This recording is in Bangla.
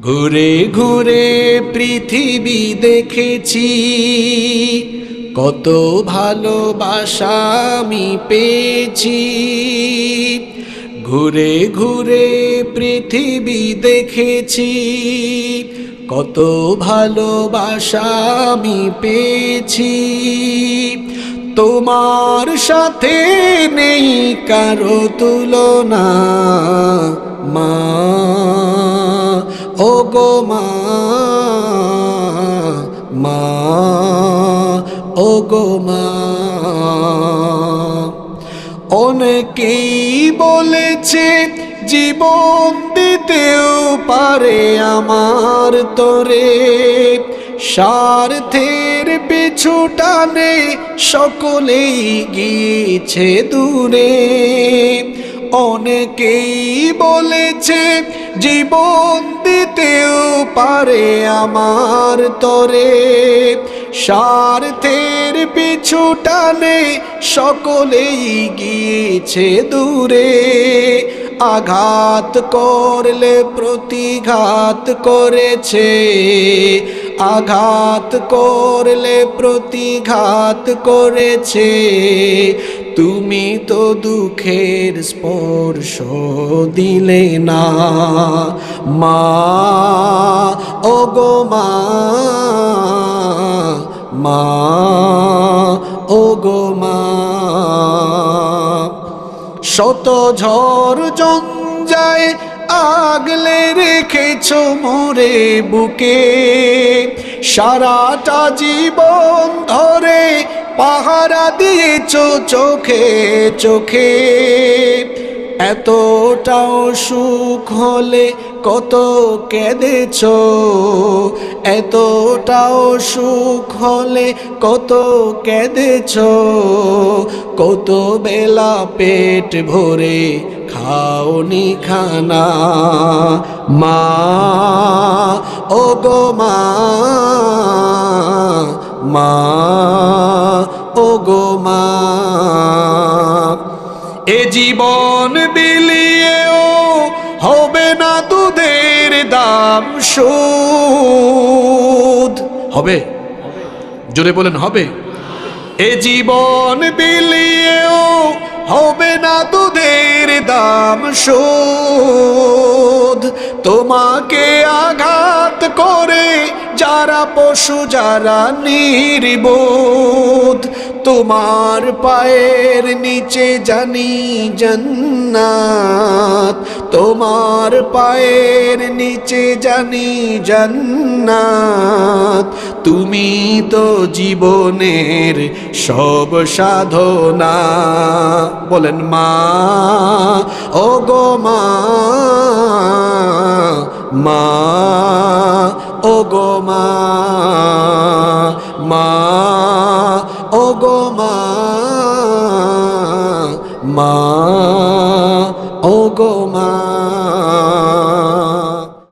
ঘুরে ঘুরে পৃথিবী দেখেছি, কত ভালোবাসা আমি পেয়েছি। ঘুরে ঘুরে পৃথিবী দেখেছি, কত ভালোবাসা আমি পেয়েছি। তোমার সাথে নেই কারো তুলনা মা, ও গো মা, মা, ও গো মা। অনেকেই বলেছে জীবন দিতেও পারে আমার তরে, স্বার্থের পিছু টানে সকলেই গিয়েছে দূরে। অনেকেই বলেছে জীবন দিতেও পারে আমার তরে, স্বার্থের পিছু টানে সকলেই গিয়েছে দূরে। আঘাত করলে প্রতিঘাত করেছে, আঘাত করলে প্রতিঘাত করেছে। তুমি তো দুঃখের স্পর্শ দিলে না মা, ও গো মা, মা, ও গো মা। শত ঝড় জঞ্জায় আগলে রেখেছো মোরে বুকে, সারাটা জীবন ধরে পাহারা দিয়েছো চোখে চোখে। এতটাও সুখ হলে কত কেঁদেছো, এতটাও সুখ হলে কত কেঁদেছো। কত বেলা পেট ভরে খাওনি খানা মা, ও গো মা, মা, ও গো মা। এ জীবন বিলিয়েও হবে না দুধের দাম শোধ। হবে? জোরে বলেন হবে? এ জীবন বিলিয়েও হবে না দুধের দাম শোধ। তোমাকে আঘাত করে যারা পশু, যারা নির্বোধ, তোমার পায়ের নিচে জানি জান্নাত, তোমার পায়ের নিচে জানি জান্নাত। তুমি তো জীবনের সব সাধনা। বলেন মা, ও গো মা, মা, ও গো মা, মা, ও গো মা, মা।